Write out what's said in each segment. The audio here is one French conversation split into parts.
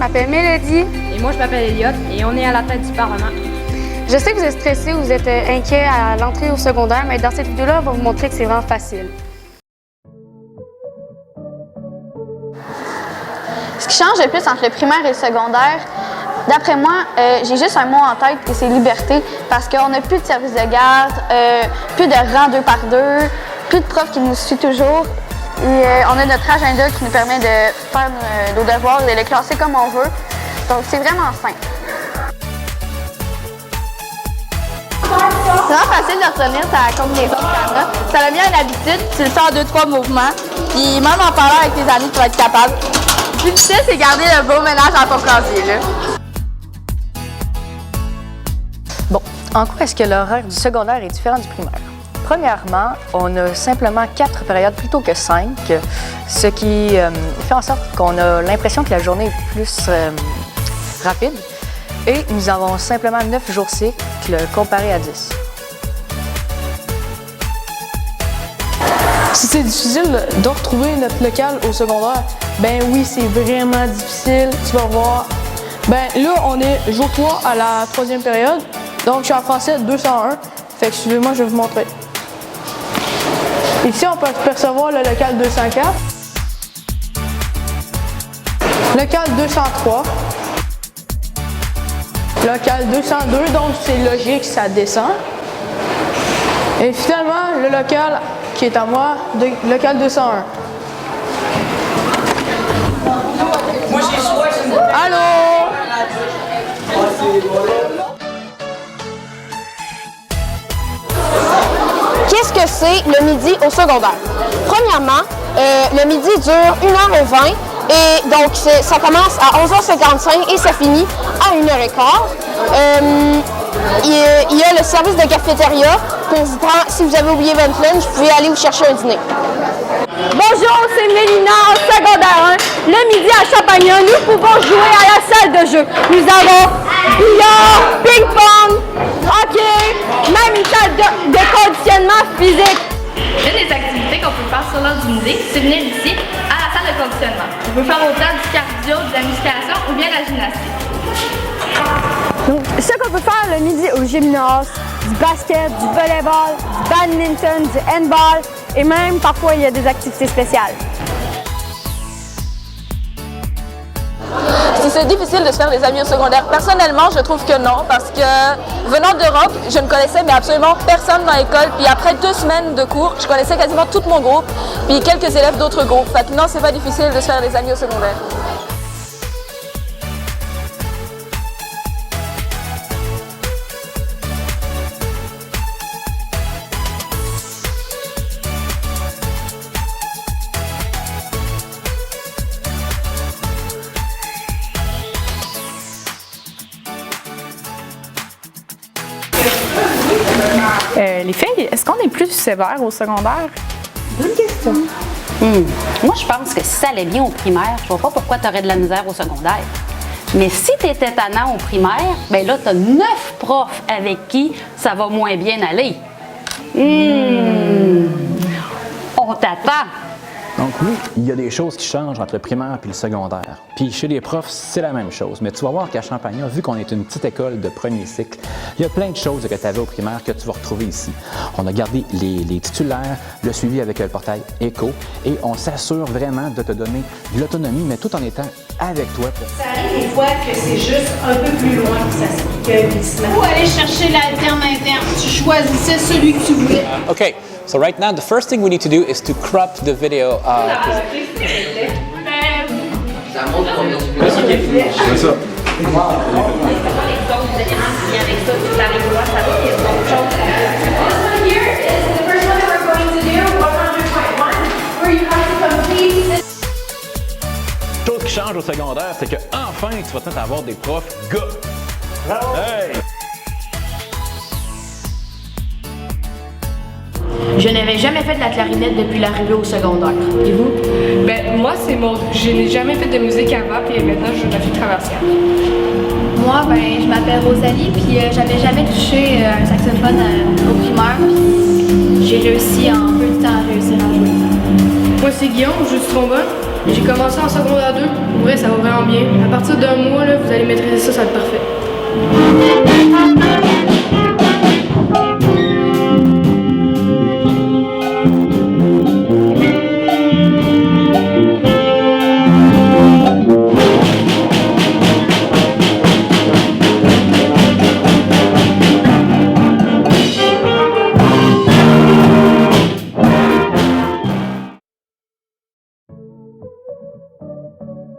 m'appelle Mélodie. Et moi, je m'appelle Elliot et on est à la tête du Parlement. Je sais que vous êtes stressés, vous êtes inquiets à l'entrée au secondaire, mais dans cette vidéo-là, on va vous montrer que c'est vraiment facile. Ce qui change le plus entre le primaire et le secondaire, d'après moi, j'ai juste un mot en tête et c'est liberté, parce qu'on n'a plus de service de garde, plus de rang 2 par 2, plus de profs qui nous suivent toujours. Et on a notre agenda qui nous permet de faire nos devoirs et de les classer comme on veut. Donc c'est vraiment simple. C'est vraiment facile de retenir ta combinaison de caméra. Ça devient une habitude, tu le fais en 2-3 mouvements. Puis même en parlant avec tes amis, tu vas être capable. Le plus difficile, c'est garder le beau ménage dans ton casier, là. Bon, en quoi est-ce que l'horaire du secondaire est différent du primaire? Premièrement, on a simplement 4 périodes plutôt que 5, ce qui fait en sorte qu'on a l'impression que la journée est plus rapide. Et nous avons simplement 9 jours cycles comparés à 10. Si c'est difficile de retrouver notre local au secondaire, ben oui, c'est vraiment difficile. Tu vas voir. Ben là, on est jour 3 à la 3e période. Donc, je suis en français 201. Fait que suivez-moi, je vais vous montrer. Ici, on peut percevoir le local 204. Local 203. Local 202, donc c'est logique, ça descend. Et finalement, le local qui est à moi, local 201. Allô? Qu'est-ce que c'est le midi au secondaire? Premièrement, le midi dure 1h20 et donc ça commence à 11h55 et ça finit à 1h15. Il y a le service de cafétéria qu'on vous prend. Si vous avez oublié votre lunch, vous pouvez aller vous chercher un dîner. Bonjour, c'est Mélina en secondaire 1. Le midi à Champagnat, nous pouvons jouer à la salle de jeu. Nous avons billard, ping-pong, hockey, même une salle de conditionnement physique. Une des activités qu'on peut faire sur l'heure du midi, c'est venir ici à la salle de conditionnement. On peut faire autant du cardio, de la musculation ou bien de la gymnastique. Donc, ce qu'on peut faire le midi au gymnase, du basket, du volleyball, du badminton, du handball et même parfois il y a des activités spéciales. Si c'est difficile de se faire des amis au secondaire, personnellement, je trouve que non, parce que venant d'Europe, je ne connaissais mais absolument personne dans l'école. Puis après 2 semaines de cours, je connaissais quasiment tout mon groupe, puis quelques élèves d'autres groupes. Fait que non, c'est pas difficile de se faire des amis au secondaire. Les filles, est-ce qu'on est plus sévère au secondaire? Bonne question. Moi, je pense que si ça allait bien au primaire, je vois pas pourquoi tu aurais de la misère au secondaire. Mais si tu étais tannant au primaire, ben là, tu as 9 profs avec qui ça va moins bien aller. On t'attend. Donc oui, il y a des choses qui changent entre le primaire et le secondaire. Puis chez les profs, c'est la même chose. Mais tu vas voir qu'à Champagnat, vu qu'on est une petite école de premier cycle, il y a plein de choses que tu avais au primaire que tu vas retrouver ici. On a gardé les titulaires, le suivi avec le portail Éco et on s'assure vraiment de te donner de l'autonomie, mais tout en étant avec toi. Ça arrive des fois que c'est juste un peu plus loin que le glissement. Ou aller chercher l'alterne interne. Tu choisissais celui que tu voulais. Okay, so right now the first thing we need to do is to crop the video. Chose qui change au secondaire, c'est que enfin tu vas peut-être avoir des profs gars. Hey! Je n'avais jamais fait de la clarinette depuis l'arrivée au secondaire. Et vous? Ben, moi, je n'ai jamais fait de musique avant, puis maintenant, je suis traversière. Moi, je m'appelle Rosalie, puis j'avais jamais touché un saxophone au primaire, puis j'ai réussi en peu de temps à réussir à jouer. Moi, c'est Guillaume, je joue du trombone. J'ai commencé en secondaire 2. En vrai, ça va vraiment bien. À partir d'un mois, là, vous allez maîtriser ça, ça va être parfait.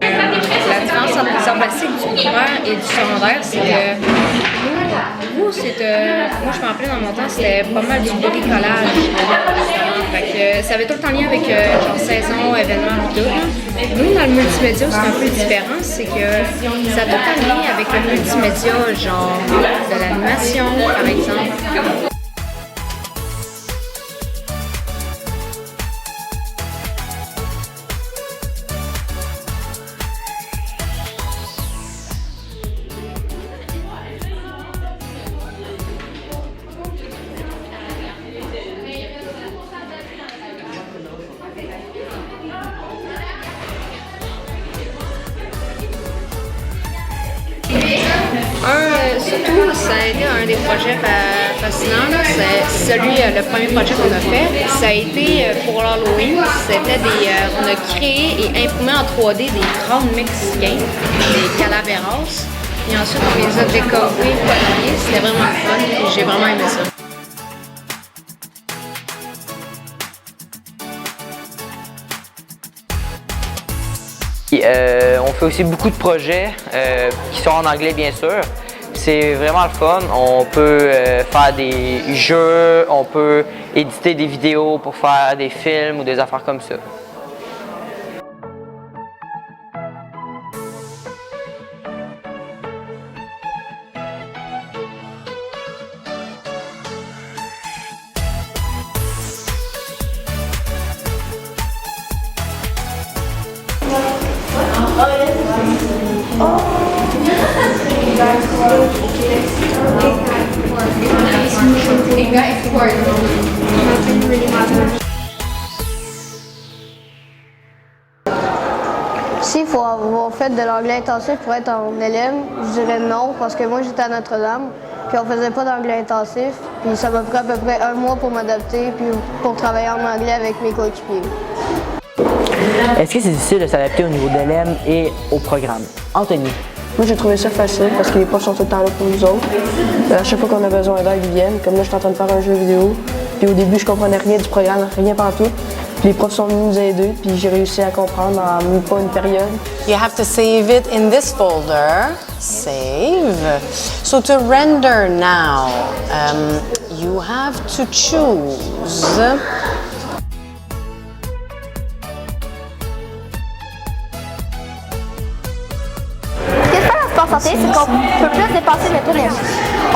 La différence entre les arts plastiques du primaire et du secondaire, c'est que nous, moi je me rappelais dans mon temps, c'était pas mal du bricolage. Fait que ça avait tout le temps lien avec genre saison, événements et tout. Nous, dans le multimédia, c'est un peu différent, c'est que ça a tout le temps lien avec le multimédia, genre de l'animation par exemple. Surtout, ça a été un des projets fascinants. C'est le premier projet qu'on a fait. Ça a été pour l'Halloween. C'était on a créé et imprimé en 3D des crânes mexicains, des calaveras. Et ensuite, on les a décorés, coloriés. C'était vraiment fun et j'ai vraiment aimé ça. On fait aussi beaucoup de projets qui sont en anglais, bien sûr. C'est vraiment le fun. On peut faire des jeux, on peut éditer des vidéos pour faire des films ou des affaires comme ça. S'il faut avoir fait de l'anglais intensif pour être un élève, je dirais non, parce que moi j'étais à Notre-Dame, puis on faisait pas d'anglais intensif, puis ça m'a pris à peu près un mois pour m'adapter, puis pour travailler en anglais avec mes coéquipiers. Est-ce que c'est difficile de s'adapter au niveau de l'ELEM et au programme? Anthony. Moi, j'ai trouvé ça facile parce que les profs sont tout le temps là pour nous autres. À chaque fois qu'on a besoin d'aide, ils viennent. Comme là, je suis en train de faire un jeu vidéo. Puis au début, je comprenais rien du programme, rien partout. Puis les profs sont venus nous aider, puis j'ai réussi à comprendre en même pas une période. You have to save it in this folder. Save. So to render now, you have to choose. Santé, c'est qu'on peut plus dépenser notre énergie.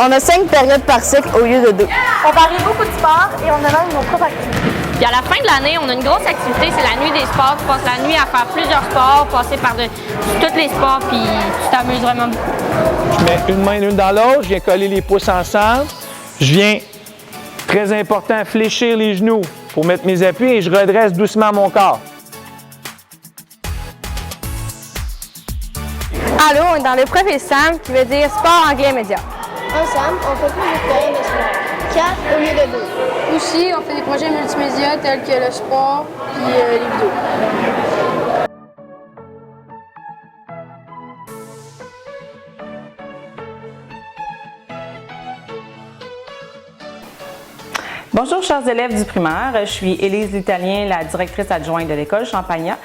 On a 5 périodes par cycle au lieu de 2. On varie beaucoup de sports et on a même nos propres activités. Puis à la fin de l'année, on a une grosse activité, c'est la nuit des sports. Tu passes la nuit à faire plusieurs sports, passer par tous les sports, puis tu t'amuses vraiment beaucoup. Je mets une main l'une dans l'autre, je viens coller les pouces ensemble. Je viens, très important, fléchir les genoux pour mettre mes appuis et je redresse doucement mon corps. Allô, on est dans le projet SAM qui veut dire sport anglais média. En SAM, on fait plus de périodes de sport. 4 au lieu de 2. Aussi, on fait des projets multimédia tels que le sport et les vidéos. Bonjour, chers élèves du primaire. Je suis Élise L'Italien, la directrice adjointe de l'école Champagnat.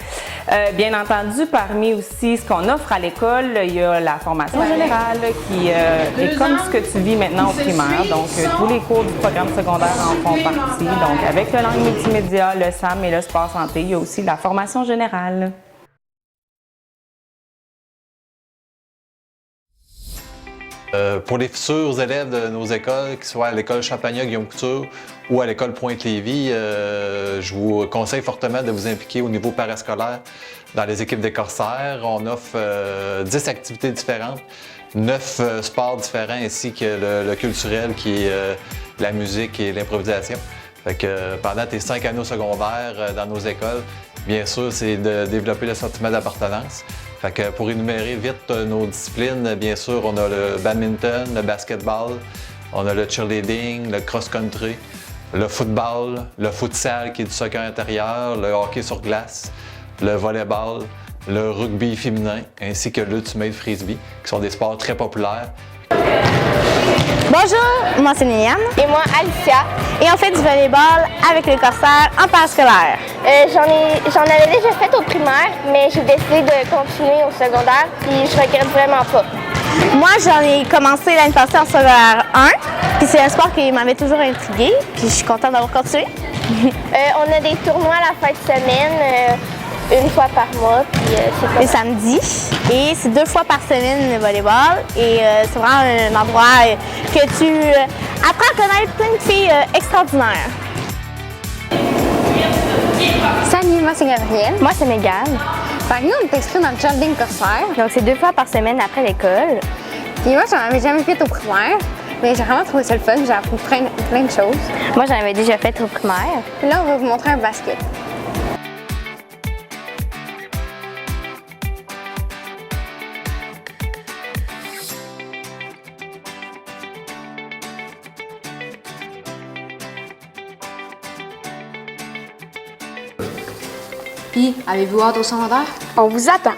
Bien entendu, parmi aussi ce qu'on offre à l'école, il y a la formation générale qui est comme ce que tu vis maintenant au primaire. Donc, tous les cours du programme secondaire en font partie. Donc, avec la langue multimédia, le SAM et le sport santé, il y a aussi la formation générale. Pour les futurs élèves de nos écoles, qu'ils soient à l'école Champagnat-Guillaume Couture ou à l'école Pointe-Lévis, je vous conseille fortement de vous impliquer au niveau parascolaire dans les équipes des corsaires. On offre 10 activités différentes, 9 sports différents ainsi que le culturel qui est la musique et l'improvisation. Fait que pendant tes 5 années au secondaire dans nos écoles, bien sûr, c'est de développer le sentiment d'appartenance. Fait que pour énumérer vite nos disciplines, bien sûr, on a le badminton, le basketball, on a le cheerleading, le cross-country, le football, le futsal qui est du soccer intérieur, le hockey sur glace, le volleyball, le rugby féminin ainsi que l'ultimate frisbee, qui sont des sports très populaires. Bonjour, moi c'est Liliane. Et moi Alicia. Et on fait du volleyball avec les corsaires en parascolaire. J'en avais déjà fait au primaire, mais j'ai décidé de continuer au secondaire, puis je regrette vraiment pas. Moi, j'en ai commencé l'année passée en secondaire 1, puis c'est un sport qui m'avait toujours intriguée, puis je suis contente d'avoir continué. On a des tournois à la fin de semaine, une fois par mois, puis c'est le samedi. Et c'est 2 fois par semaine le volleyball. Et c'est vraiment un endroit que tu apprends à connaître plein de filles extraordinaires. Salut, moi c'est Gabrielle. Moi c'est Mégane. Nous, on est inscrits dans le cheerleading corsaire. Donc c'est 2 fois par semaine après l'école. Et moi, j'en avais jamais fait au primaire. Mais j'ai vraiment trouvé ça le fun. J'ai appris plein de choses. Moi, j'en avais déjà fait au primaire. Et là, on va vous montrer un basket. Puis, avez-vous hâte au secondaire? On vous attend!